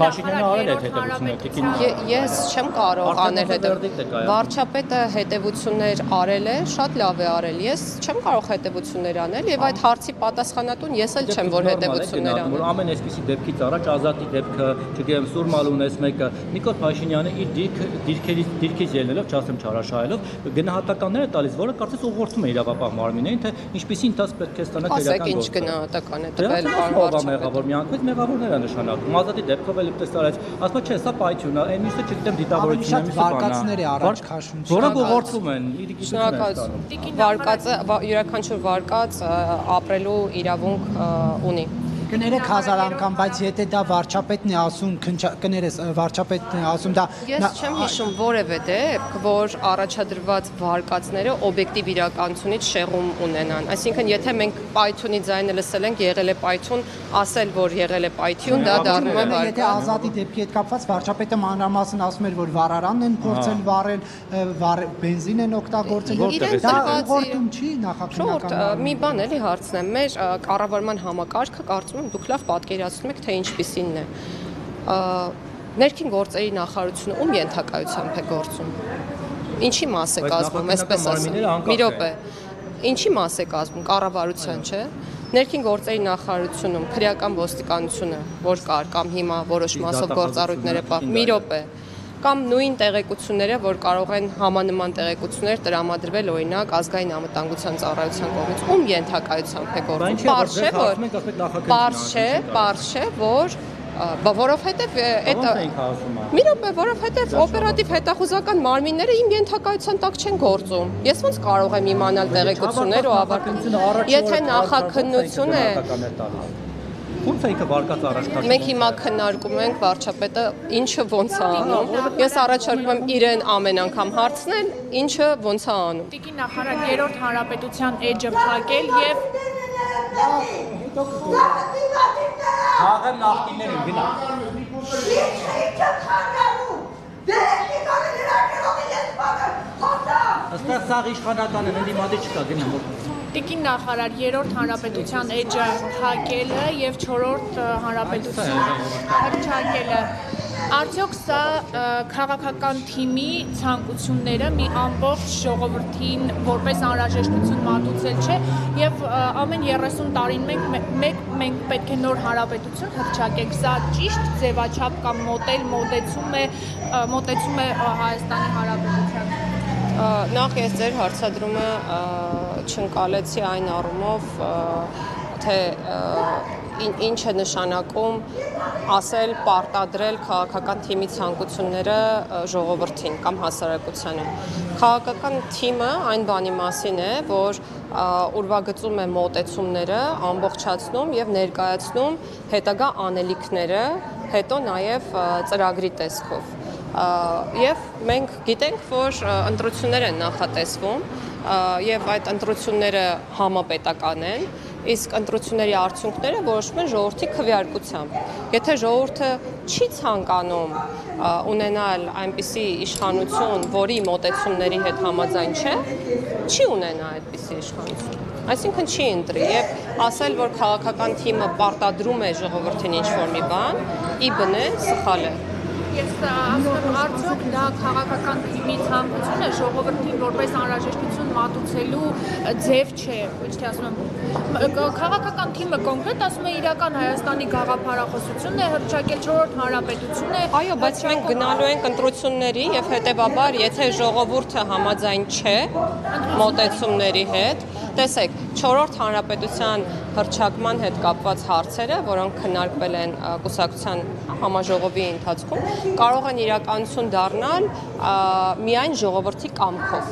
Փաշինյանը արել է հետևություններ։ Ես չեմ կարող անել հետևություններ։ Վարչապետը հետևություններ արել է, շատ լավ է արել։ Ես չեմ կարող հետևություններ անել եւ այդ հարցի պատասխանատուն ես էլ չեմ, որ հետևություններ անեմ։ Որ ամեն այսպիսի դեպքից առաջ Ազատի դեպքը, չգիտեմ, Սուրմալունես մեկը, Նիկոլ Փաշինյանը իր դիրքից ելնելով, չասեմ չարաշահելով, գնահատականներ է տալիս, որը կարծես ուղղորդում է իրավապահ մարմիններին, թե ինչպիսի ընթացք պետք է ստանա քրեական գործը։ Ասեք ինչ գնահատական է տվել մեղավոր, մի անգամ մեղավորներ է նշանակում։ Ազատի դեպքով էլ տեսարեց, ասում չէ, սա պայթյուն է, այն մյուսը չգիտեմ դիտավորությունն է, մյուսը վարկածներ է առաջ քաշում։ Որոնք ուղղորդվում են, շնորհակալություն։ Վարկածը յուրաքանչյուր վարկած ապրելու իրավունք ունի։ Կներեք հազար անգամ, բայց եթե դա վարչապետն է ասում, կներես վարչապետն է ասում դա Ես չեմ հիշում որևէ դեպք, որ առաջադրված վարկածները օբյեկտիվ իրականությունից շեղում ունենան։ Այսինքն, եթե մենք պայթյունի ձայնը լսել ենք, եղել է պայթյուն, ասել, որ եղել է պայթյուն, դա դառնում է վարկած։ Եթե Ազատի դեպքի հետ կապված վարչապետը մանրամասն ասում էր, որ վառարանն են փորձել վառել, բենզին են օգտագործել, դա ուղղորդում չի նախաքննական։ Մի բան էլի հարցնեմ, մեր կառավարման համակարգը կարծում դուք լավ պատկերացնում եք, թե ինչպիսինն է։ Ներքին գործերի նախարարությունը ում ենթակայությամբ է գործում։ Ինչի մաս է կազմում, այսպես ասեմ։ Մի րոպե։ Ինչի մաս է կազմում, կառավարության, չէ։ Ներքին գործերի նախարարությունում քրեական ոստիկանությունը, որ կար կամ հիմա որոշ մասով գործառույթները մի րոպե։ Կամ նույն տեղեկությունները, որ կարող են համանման տեղեկություններ տրամադրվել օրինակ ազգային անվտանգության ծառայության կողմից, ում ենթակայությամբ է գործում։ Պարզ չէ, որ որովհետև մի րոպե, որովհետև օպերատիվ հետախուզական մարմինները իմ ենթակայության տակ չեն գործում։ Ես ոնց կարող եմ իմանալ տեղեկություններ ու ավարտել։ Եթե նախաքննություն է Ոնց է ինքը վարկած առաջ քաշում։ Մենք հիմա քննարկում ենք վարչապետը ինչը ոնց է անում։ Ես առաջարկում եմ իրեն ամեն անգամ հարցնել, ինչը ոնց է անում։ Տիկին նախարար երրորդ հանրապետության էջը փակել եւ Հաղեմ նախկիններին գնա։ Այստեղ սաղ իշխանական են, դիմադի չկա, գնա։ Տիկին նախարար երրորդ հանրապետության էջը փակելը եւ չորրորդ հանրապետության հրճակելը արդյոք սա քաղաքական թիմի ցանկությունները մի ամբողջ ժողովրդին որպես անհրաժեշտություն մատուցել չէ եւ ամեն 30 տարին մենք պետք է նոր հանրապետություն հրճակենք սա ճիշտ ձևաչափ կամ մոտեցում է Հայաստանի Հանրապետության Նախ ես ձեր հարցադրումը չընկալեցի այն առումով, թե ինչ է նշանակում ասել, պարտադրել քաղաքական թիմի ցանկությունները ժողովրդին կամ հասարակությանը։ Քաղաքական թիմը այն բանի մասին է, որ ուրվագծում է մոտեցումները, ամբողջացնում եւ ներկայացնում հետագա անելիքները, հետո նաեւ ծրագրի տեսքով։ Եվ մենք գիտենք, որ ընտրություններ են նախատեսվում եւ այդ ընտրությունները համապետական են, իսկ ընտրությունների արդյունքները որոշվում են ժողովրդի քվեարկությամբ։ Եթե ժողովուրդը չի ցանկանում ունենալ այնպիսի իշխանություն, որի մոտեցումների հետ համաձայն չէ, չի ունենա այդպիսի իշխանություն։ Այսինքն չի ընտրի եւ ասել, որ քաղաքական թիմը պարտադրում է ժողովրդին ինչ-որ մի բան, ի բնե սխալ է։ Ես ասում եմ, արդյոք դա քաղաքական թիմի ցանկություն է ժողովրդին որպես անհրաժեշտություն մատուցելու ձև չէ, ոչ թե ասում եմ քաղաքական թիմը կոնկրետ ասում է իրական Հայաստանի գաղափարախոսությունն է հրճակել չորրորդ հանրապետություն է։ Այո, բայց մենք գնալու ենք ընտրությունների եւ հետեւաբար, եթե ժողովուրդը համաձայն չէ մոտեցումների հետ, տեսեք, չորրորդ հանրապետության հռչակման հետ կապված հարցերը, որոնք քննարկվել են կուսակցության համաժողովի ընթացքում, կարող են իրականություն դառնալ միայն ժողովրդի կամքով։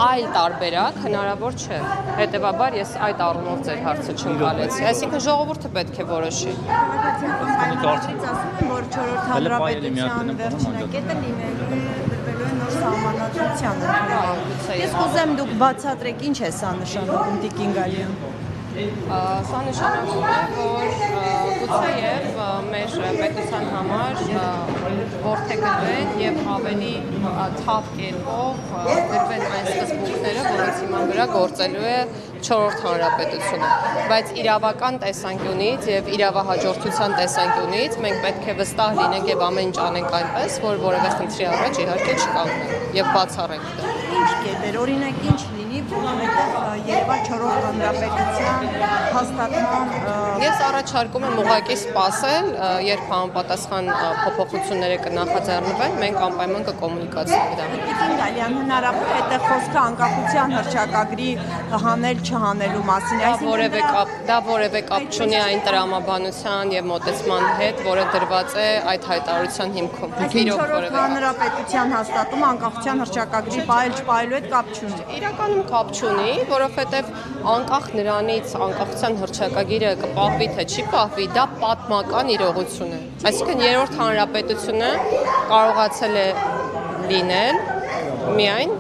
Այլ տարբերակ հնարավոր չէ։ Հետևաբար ես այդ առումով ձեր հարցը չընկալեցի։ Այսինքն ժողովուրդը պետք է որոշի։ Ասում եմ, որ չորրորդ հանրապետության վերջնակետը լինելու է նոր սահմանադրության։ Ես կուզեմ դուք բացատրեք ինչ է սա նշանակում Տիկին Գալյան։ Սա նշանակում է, որ գուցեև մեր պետության համար որդեգրվեն եւ ավելի թավ կերպով գրվեն այն սկզբունքները, որոնց հիման վրա գործելու է 4-րդ հանրապետությունը, բայց իրավական տեսանկյունից եւ իրավահաջորդության տեսանկյունից մենք պետք է վստահ լինենք եւ ամեն ինչ անենք այնպես, որ որևէ խնդրի առաջ իհարկե չկանգնենք եւ բացառենք դա։ Ինչ կետեր, օրինակ ինչ լինի, որովհետեւ Երևան 4-րդ հանրապետության հաստատման Ես առաջարկում եմ ուղղակի սպասել, երբ համապատասխան փոփոխությունները կնախաձեռնվեն, մենք անպայման կկոմունիկացնենք դա։ Տիկին Գալյան, հնարավոր է այդտեղ խոսքը անկախության հռչակագրի հանել չհանելու մասին, Դա որևէ կապ չունի այն տրամաբանության եւ մոտեցման հետ, որը դրված է այդ հայտարարության հիմքում։ Այսինքն հանրապետության հաստատումը անկախության հռչակագրի պահել չպահելու հետ կապ չունի։ Իրականում կապ չունի, որովհետեւ անկախ նրանից անկախության հռչակագիրը կպահվի թե չի պահվի, դա պատմական իրողություն է։ Այսինքն երրորդ հանրապետությունը կարողացել է լինել միայն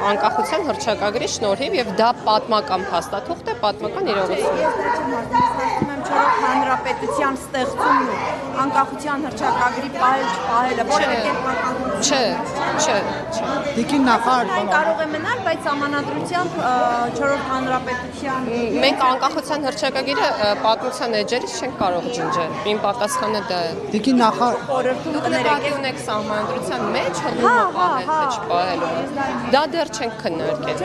անկախության հռչակագրի շնորհիվ եւ դա պատմական փաստաթուղթ է, պատմական իրողություն։ Ես դա չեմ ասում, եմ 4-րդ հանրապետության ստեղծումն ու անկախության հռչակագրի պահել-չպահելը, որևէ կերպ Չէ։ Տիկին նախարար, Այն կարող է մնալ, բայց համանadrությամբ 4-րդ հանրապետության Մենք անկախության հռչակագիրը պատմության էջերից չենք կարող ջնջել։ Իմ պատասխանը դա է։ Տիկին նախարար, Դուք նկատի ունեք սահմանադրության մեջ հղումը պահել թե չպահելու։ Դա դեռ չենք քննարկել։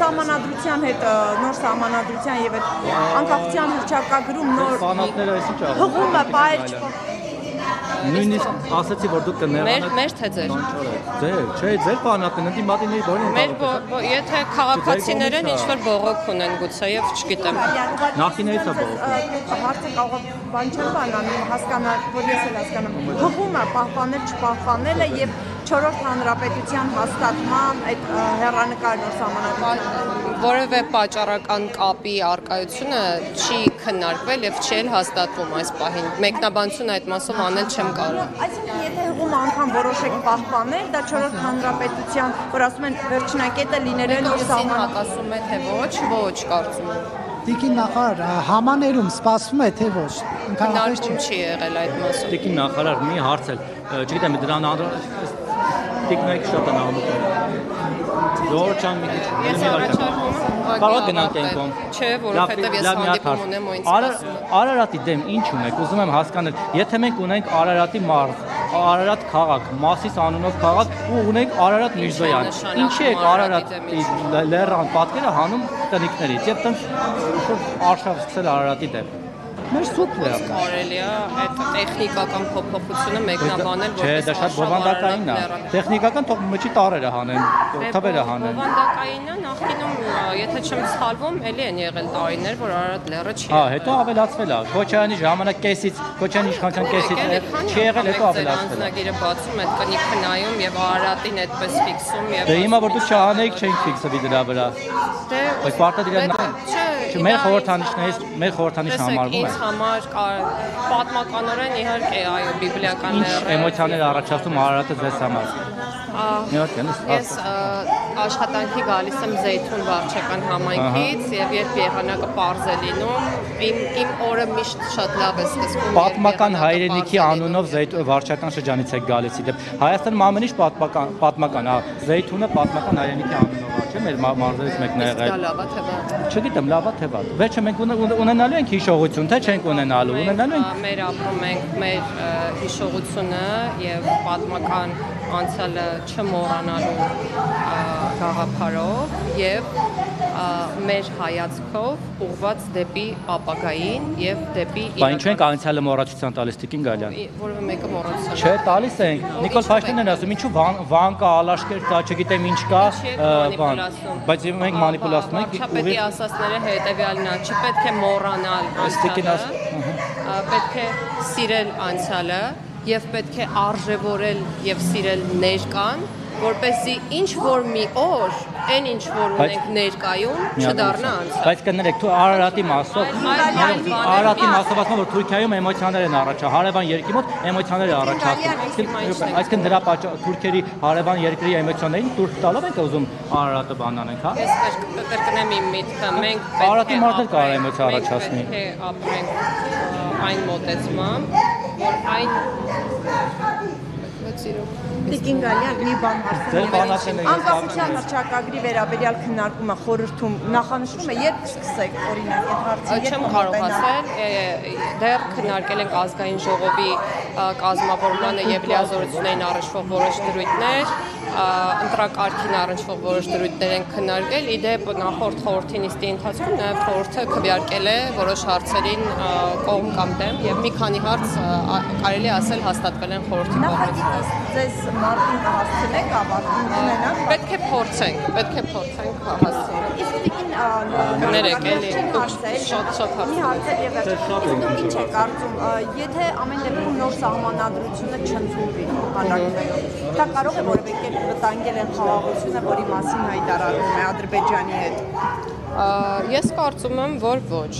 Սահմանադրության հետ նոր սահմանադրության եւ այդ անկախության հռչակագրում նոր Ֆանատները այսինչ աղ։ հղումը պահել չպահել Նույնիսկ ասացի, որ դուք կներանաք։ Մեր թե ձեր։ Ձեր ֆանատներն ընդդիմադիրների բոլորին։ Եթե քաղաքացիներն ինչ-որ բողոք ունեն գուցե եւ չգիտեմ։ Նախիններից է բողոք։ Հարցը կարող է բան չեմ բանանում, հասկանալ, որ ես էլ հասկանամ։ Հղումը պահպանել չպահպանելը եւ 4-րդ հանրապետության հաստատման այդ հեռանկարն ու սահմանադրությունը Որևէ պատճառական կապի արկայությունը չի քննարկվել եւ չի էլ հաստատվում այս պահին։ Մեկնաբանություն այդ մասով անել չեմ կարող։ Այսինքն եթե հղումը անգամ որոշեք պահպանել, դա 4-րդ հանրապետության, որ ասում են վերջնակետը լինելու է նոր Սահման սահման հակասում է թե ոչ կարծում եմ։ տիկին նախարար, համաներում սպասվում է թե ոչ։ Քննարկում չի եղել այդ մասով։ Տիկին նախարար մի հարց էլ, չգիտեմ, դրան տիկնայք շատ են աղմուկում։ Ժողովրդյան մի քիչ։ Ես առաջարկում եմ Կարող գնանք այն կողմ։ Չէ, որովհետև ես հանդիպում ունեմ ու ինձ սպասում եմ։ Արարատի դեմ ինչ ունեք, ուզում եմ հասկանալ, եթե մենք ունենք Արարատի մարզ, Արարատ քաղաք, Մասիս անունով քաղաք ու ունենք Արարատ Միրզոյան, ինչի եք Արարատի լեռան պատկերը հանում տնիկներից եւ տենց արշավ սկսել Արարատի դեմ։ Մեր սուպն է։ Կարելի է այդ տեխնիկական փոփոխությունը մեկնաբանել Չէ, դա շատ բովանդակային է։ Տեխնիկական թող մճի տարերը հանեն, թվերը հանեն։ Բովանդակայինը նախկինում, եթե չեմ սխալվում, էլի են եղել տարիներ, որ Արարատ լեռը չի Հա, հետո ավելացվել է։ Քոչարյանի ժամանակ կեսից, Քոչարյանի իշխանության կեսից չի եղել, հետո ավելացվել է։ Անձնագիրը բացում այդ կնիքը նայում եւ Արարատին այդպես ֆիքսում եւ Դե հիմա որ դուք չանեիք չենք ֆիքսվի դրա վրա։ Դե Բայց պարտադիր է մեր խորհրդանիշներից համարվում է։ Ինձ համար պատմականորեն իհարկե այո բիբլիական Ինչ էմոցիաներ առաջացնում Արարատը ձեզ համար։ Ես աշխատանքի գալիս եմ Զեյթուն վարչական համայնքից եւ երբ եղանակը պարզ է լինում, իմ օրը միշտ շատ լավ է սկսվում։ Պատմական հայրենիքի անունով վարչական շրջանից եք գալիս իդեպ։ Հայաստանում ամեն ինչ պատմական, հա, Զեյթունը պատմական հայրենիքի անունով է, չէ՞, մեր մարզերից մեկն է եղել։ Դա լավա թե վատ։ Չգիտեմ, լավա թե վատ։ Վերջը մենք ունենալու ենք հիշողություն, թե չենք ունենալու։ Ունենալու ենք։ Մեր ապրում ենք մեր հիշողությունը եւ պատմական անցյալը չմոռանալու գաղափարով եւ մեր հայացքով ուղղված դեպի ապագային եւ դեպի Բայց ինչու ենք անցյալը մոռացության տալիս Տիկին Գալյան։ որովհետեւ մեկը մոռացել Չէ, տալիս ենք։ Նիկոլ Փաշինյանն է ասում, ինչու Վան կա, Ալաշկեր կա, չգիտեմ ինչ կա, բան։ Բայց մենք մանիպուլացնում ենք։ Վարչապետի ասածները հետեւյալն է, չպետք է մոռանալ անցյալը, պետք է սիրել անցյալը եւ պետք է արժևորել եւ սիրել ներկան, որպեսզի ինչ որ մի օր, այն ինչ որ ունենք ներկայում, չդառնա անցյալ։ Բայց կներեք, դու Արարատի մասով, ասում որ Թուրքիայում էմոցիաներ են առաջացել, հարևան երկրի մոտ էմոցիաներ առաջացել։ Այսինքն դրա թուրքերի հարևան երկրի էմոցիաներին դուրս տալով եք ուզում Արարատը բանանենք, հա։ Ես կրկնեմ իմ միտքը, մենք Արարատի մարդը կարող է էմոցիա առաջացնի։ Պետք է ապրենք այն մոտեցմամբ, որ այն Տիկին Գալյան, մի բան Ձեր բանակն է անկախության հռչակագրի վերաբերյալ քննարկումը խորհրդում նախանշվում է, երբ սկսեք, օրինակ, այդ հարցը Չեմ կարող ասել, դեռ քննարկել ենք ազգային ժողովի կազմավորմանը եւ լիազորություններին առնչվող որոշ դրույթներ, ընտրակարգին առնչվող որոշ դրույթներ են քննարկել, իդեպ նախորդ խորհրդի նիստի ընթացքում նաեւ խորհուրդը քվեարկել է որոշ հարցերին կողմ կամ դեմ եւ մի քանի հարց կարելի է ասել հաստատվել են խորհրդի կողմից։ Նախագիծը ձեզ մարտին կհասցնեք ավարտին ունենալ։ Պետք է փորձենք հասցնել։ Իսկ տիկին Ներեք, էլի, շատ հարցեր։ Մի հարցեր եւ վերջ։ Ինչ է կարծում, եթե ամեն դեպքում նոր սահմանադրությունը չընդունվի հանրակրթայով, դա կարող է որևէ կերպ վտանգել են խաղաղությունը, որի մասին հայտարարվում է Ադրբեջանի հետ։ Ես կարծում եմ, որ ոչ,